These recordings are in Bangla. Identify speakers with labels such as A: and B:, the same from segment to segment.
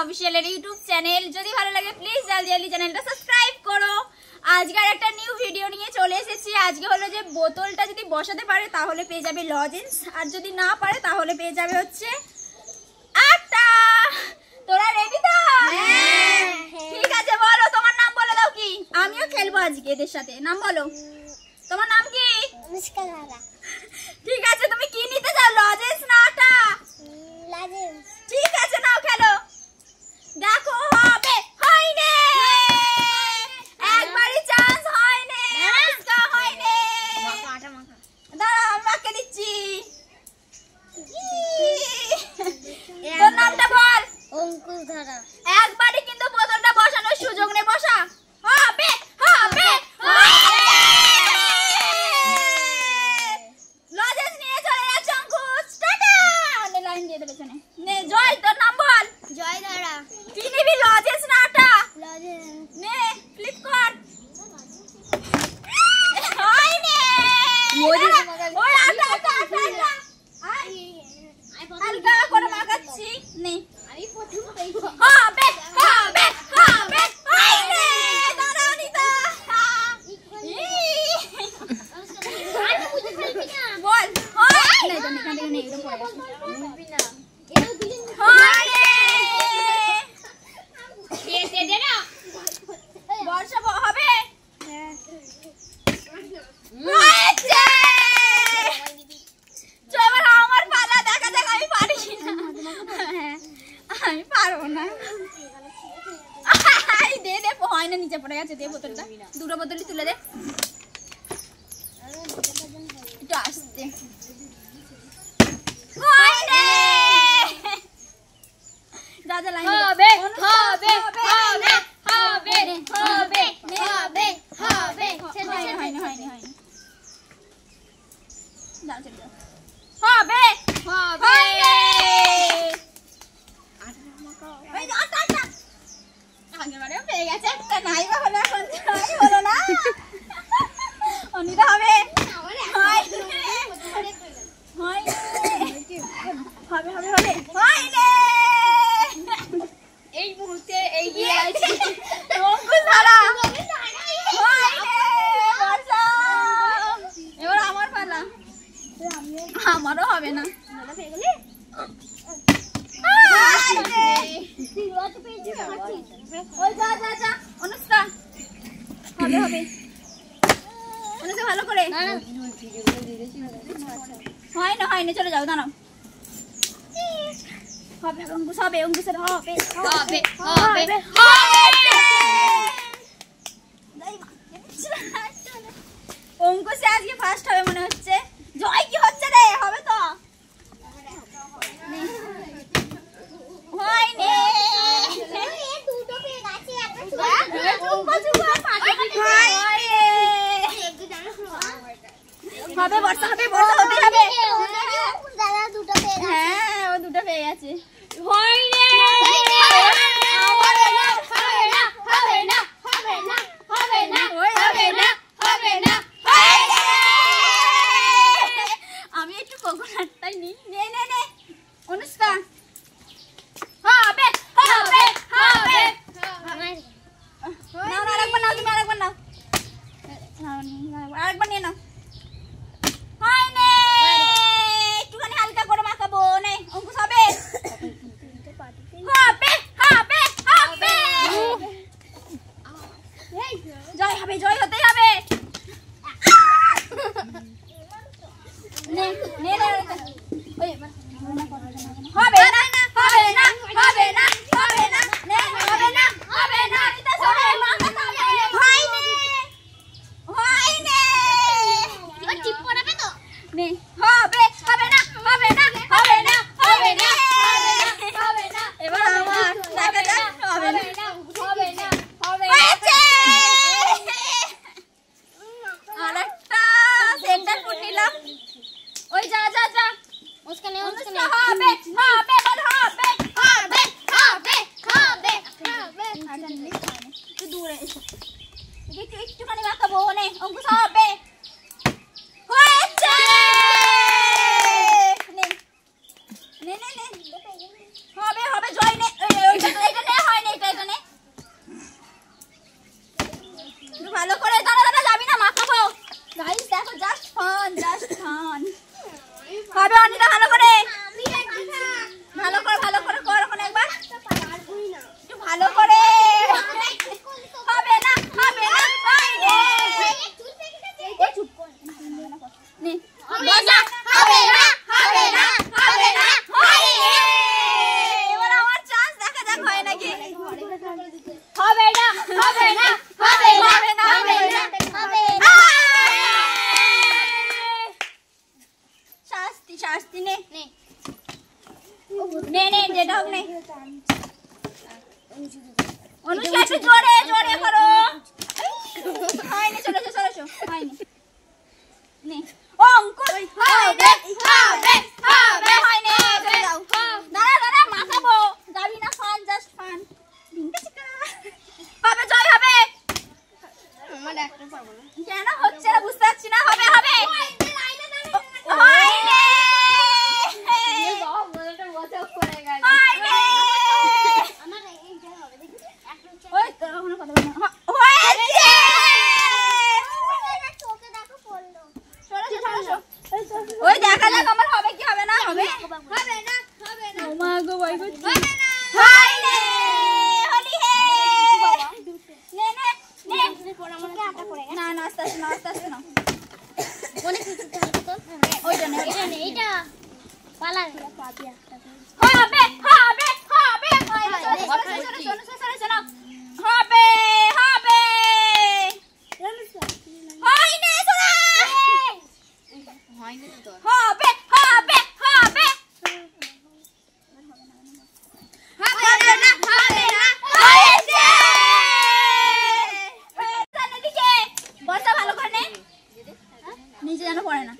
A: অফিসিয়ালের ইউটিউব চ্যানেল। যদি ভালো লাগে প্লিজ জলদি চ্যানেলটা সাবস্ক্রাইব করো। আজকে একটা নিউ ভিডিও নিয়ে চলে এসেছি। আজকে হলো যে বোতলটা যদি বসাতে পারে তাহলে পেয়ে যাবে লজেন্স, আর যদি না পারে তাহলে পেয়ে যাবে হচ্ছে আটা। তোরা রেডি তো? ঠিক আছে, বলো তোমার নাম বলে দাও। কি আমিও খেলবো আজকে এদের সাথে। নাম বলো, তোমার নাম কি? ঠিক আছে, তুমি কি নিতে চাও, লজেন্স না আটা? লজেন্স। ঠিক আছে, নাও খেলো। দেখো হবে, হয়নি, একবারই চান্স হয়নি, আজকে হয়নি। দাঁড়া আমাকে দিচ্ছি। তোর নামটা বল।
B: অঙ্কুশ ধারা।
A: একবারই কিন্তু বোতলটা বসানোর সুযোগ নেই, বসা। হবে হবে, লজেন্স নিয়ে চলে যাচ্ছে অঙ্কুশ। টাটা। অন্য লাইন দিয়ে দেবে পেছনে। নে জয়, তোর নাম বল।
B: জয় ধারা।
A: কি নিবি, লজেন্স না আটা?
B: লজেন্স।
A: নে ফ্লিপ কর। হয়নি, ওই আটা আটা আটা আটা। হালকা করে মাখাচ্ছি। নে
B: আমি প্রথম পেয়েছি।
A: হবে হবে হবে, হয়নি। দাঁড়াও নিতা।
B: আমি বুঝে ফেলবি না।
A: বল হয় না, তো নিকান থেকে নেই, এটা পড়ে গেছে।
B: বুঝবি না। এও দিলেন।
A: হয়নি।
B: দে না।
A: বর্ষা হবে। হয়েছে। চল এবার আমার পালা, দেখা যাক আমি পারি কিনা। আমি পারবো না। দে দে, হয় না, নিচে পড়ে গেছে। দে বোতলটা, দুটো বোতলই তুলে দে। একটু আসতে। হয়নি। যা যা লাইন
B: হবে হবে হবে হবে হবে হবে হবে।
A: হয়নি হয়নি হয়নি। যাও চলে যাও। হবে
B: হবে।
A: এই যে আটা আটা। আগেরবারেও পেয়ে গেছে একটা, নাই বা হলো, এখন জয় হলো না। অনিতা হবে। হয়নি। হবে হবে হবে, হয়নি।
B: এই মুহূর্তে এগিয়ে আছে
A: অঙ্কুশ ধারা। হয়নি। বর্ষা। এবার আমার পালা। আমারও হবে না। ওই যা যা যা অনুষ্কা। হবে হবে, অনুষ্কা ভালো করে। হয় না হয়নি, চলে যাও, দাঁড়াও। হবে অঙ্কুশ হবে, অঙ্কুশের হবে
B: হবে হবে
A: অঙ্কুশে আজকে ফার্স্ট হবে মনে হচ্ছে। জয় কি হচ্ছে রে, হবে তো? হয়নি।
B: দুটো পেয়ে গেছে একটা
A: হবে বর্ষা হবে, বর্ষা হতে হবে।
B: দাদা দুটো পেয়ে গেছে।
A: হ্যাঁ, ও দুটো পেয়ে গেছে।
B: হয়নি।
A: আমি একটু কোকোনাটটাই নিই। নে নে নে অনুষ্কা। হবে হবে হবে। নাও না, আরেকবার নাও, তুমি আরেকবার নাও। আরেকবার নিয়ে নাও। হয়নি, একটুখানি হালকা করে মাখাবো। নে অঙ্কুশ হবে। হবে অনিতা ভালো করে ভালো করে কর এখন একবার একটু ভালো করে হবে না বাইরে নে এবার আমার চান্স দেখা যাক হয় নাকি হবে না শাস্তি নে যেটা হোক নে অনুষ্কা একটু জোরে করো হয়নি চলেছো হয়নি নে অঙ্কুশ হবে হয়নি চলে যাও দাঁড়া মাখাবো যাবি না ফান জাস্ট ফান হবে জয় হবে কেন হচ্ছে না বুঝতে পারছি না হবে হয়নি ওই দেখা যাক আমার হবে কি হবে না হবে মা গো ভাই গো হয়নি হলি হে না আস্তে আস্তে না ওইটা
B: এইটা পালা
A: হবে নিচে যেন পড়ে না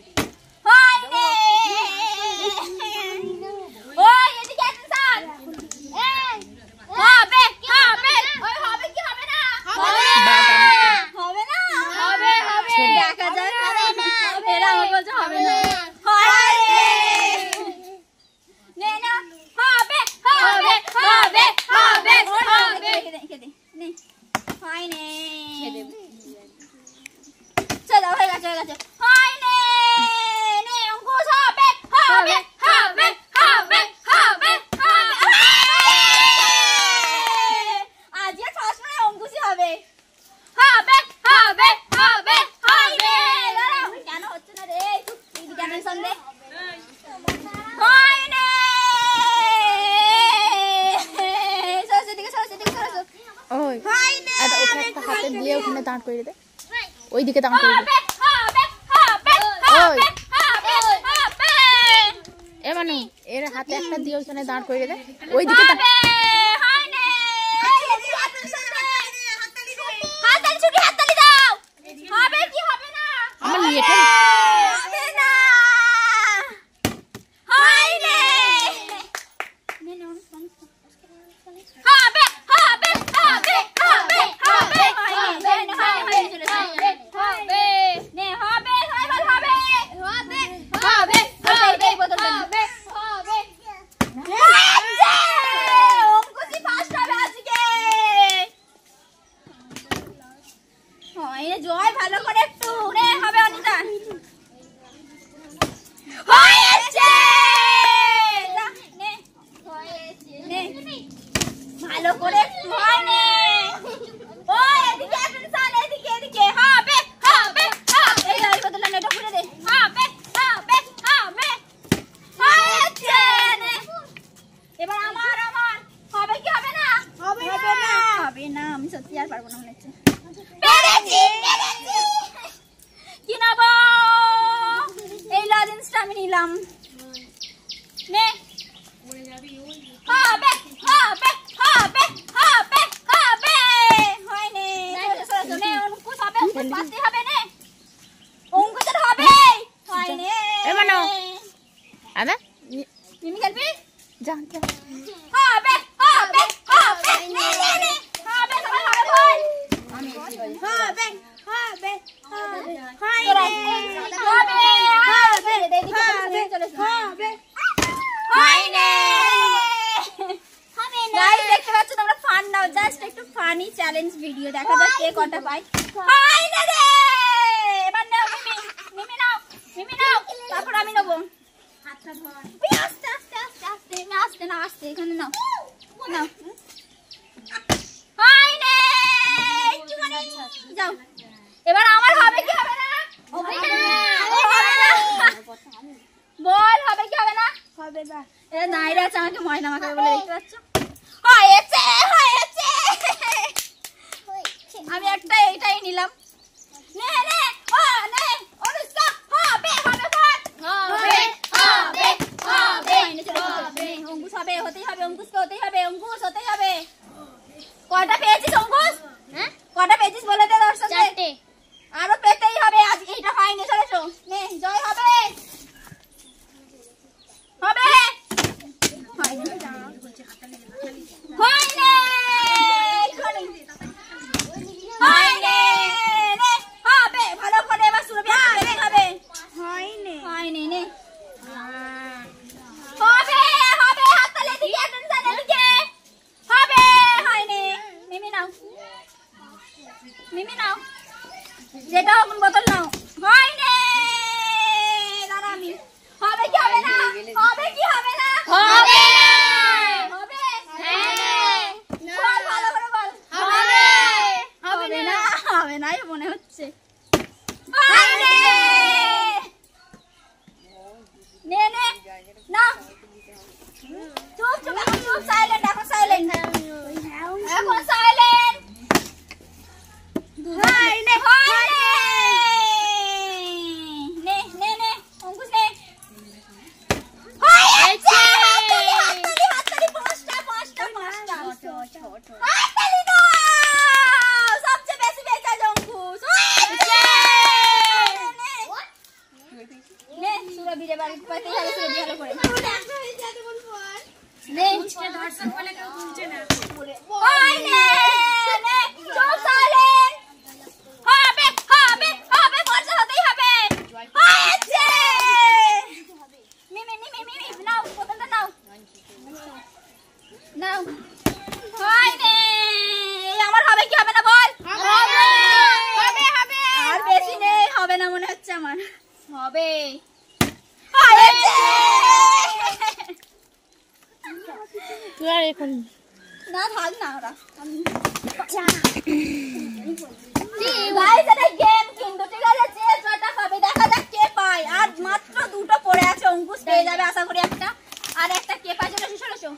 C: ওইদিকে দাঁড় করে দে এ মানে এর হাতে একটা দিয়ে ওখানে দাঁড় করে দে ওইদিকে আমার নিয়েটা
A: জয় ভালো করে একটু রে হবে অনিতা ভালো করে একটু হয়নি এদিকে হবে এই গাড়ি বদলে এটা ঘুরে দে এবার আমার হবে কি হবে না হবে না আমি সত্যি আর পারবো না মনে হচ্ছে কি নেব এই লজেন্সটা আমি নিলাম নে হবে হয়নি নে অঙ্কুশ হবে পাশে হবে নে অঙ্কুশের হবে হয়নি
C: এমানো আদা
A: তুমি খেলবি
C: যা
A: হবে নে হবে সবাই হবে বল দেখতে পাচ্ছ তোমরা ফান নাও জাস্ট একটু ফানি চ্যালেঞ্জ ভিডিও দেখা যাক কে কটা পায় এবার নাও মিমি নাও তারপর আমি নেবো আস্তে আস্তে আস্তে আস্তে আস্তে না আস্তে এখানে নাও নাও হয়নি যাও এবার আমার হবে কি হবে না বল হবে কি হবে না
B: হবে না
A: এটা দাঁড়িয়ে আছে আমাকে ময়না মাখাবে বলে দেখতে পাচ্ছ হয়েছে হয়েছে আমি একটা এইটাই নিলাম নে নে ও নে অনুষ্কা হবে হবে হবে হবে হবে হবে অঙ্কুশ হবে হতেই হবে অঙ্কুশকে হতেই হবে অঙ্কুশ হতেই হবে কয়টা পেয়েছিস অঙ্কুশ
B: হ্যাঁ
A: কয়টা পেয়েছিস বলে দে দর্শকদের
B: 4টে
A: আরো পেতেই হবে আজ এইটা হয়নি চলেছো নে জয় হবে হবে হয়নি হয়নি নে হবে ভালো করে এবার সুরভি হবে হবে
B: হয়নি
A: হয়নি নে হবে হবে হাততালি দিকে অ্যাটেনশন এদিকে হবে হয়নি মিমি নাও যেটা হোক বোতল নাও হয়নি দাঁড়া আমি হবে কি হবে না হবে কি হবে না হবে হবে হ্যাঁ বল ভালো করে বল হবে হবে না হবে না মনে হচ্ছে হয়নি নে নে না চুপ চুপ এখন চুপ সাইলেন্ট এখন সাইলেন্ট এখন সাইলেন্ট হয়নি হয়নি নে নে নে অঙ্কুশ নে হয়েছে হাততালি হাততালি পাঁচটা হাততালি দাও সবচেয়ে বেশি পেয়েছে অঙ্কুশ হয়েছে নে সুরভি রে বাড়ি পাইতে হবে সুরভি ভালো করে নে দর্শক বলে কেউ তুলছে না হয়নি নে চুপ সাইলেন্ট হবে হবে হবে বলতে হতেই হবে হয়েছে মিমি মিমি মিমি নাও বোতলটা নাও নাও হয়নি আমার হবে কি হবে না বল হবে হবে হবে আর বেশি নেই হবে না মনে হচ্ছে আমার হবে হয়েছে
C: তুই আর এখন
A: না থাক না ওরা গাইস এটা গেম কিন্তু ঠিক আছে যে জয়টা হবে দেখা যাক কে পায় আর মাত্র দুটো পড়ে আছে অঙ্কুশ পেয়ে যাবে আশা করি একটা আর একটা কে পায় চলে এসো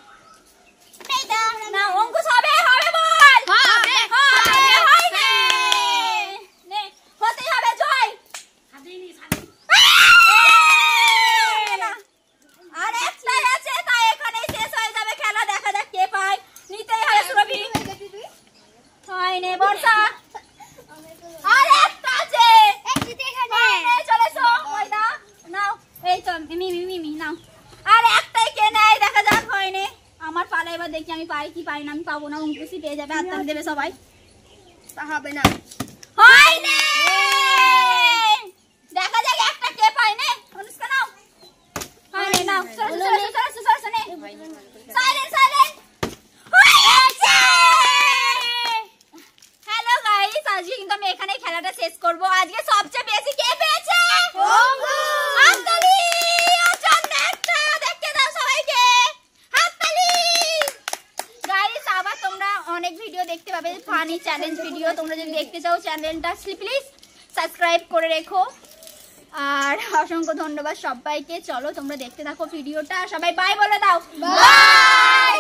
A: না অঙ্কুশ হবে হবে বল হবে হবে হয়নি নে হতেই হবে জয় আর একটাই আছে তাই এখানেই শেষ হয়ে যাবে খেলা দেখা যাক কে পায় নিতেই হবে সুরভি হয়নি বর্ষা আর একটা আছে চলে এসো ময়দা নাও এই তো মিমি নাও আর একটাই কে নেয় দেখা যাক হয়নি আমার পালা এবার দেখি আমি পাই কি পাই না আমি পাবো না অঙ্কুশই পেয়ে যাবে হাততালি দেবে সবাই
B: তা হবে না
A: হয়নি দেখা যাক একটা কে পায় নে অনুষ্কা নাও হয়নি নাও চলো নে সাইলেন্ট হয়েছে হ্যালো গাইস আজকে কিন্তু আমি এখানেই খেলাটা শেষ করব আজকে সবচেয়ে বেশি কে পেয়েছে হাততালি আর জন্য একটা দেখতে দাও সবাইকে হাততালি গাইস আবার তোমরা অনেক ভিডিও দেখতে পাবে ফানি চ্যালেঞ্জ ভিডিও তোমরা যদি দেখতে চাও চ্যানেলটা প্লিজ সাবস্ক্রাইব করে রেখো আর অসংখ্য ধন্যবাদ সবাইকে চলো তোমরা দেখতে থাকো ভিডিওটা সবাই বাই বলে দাও বাই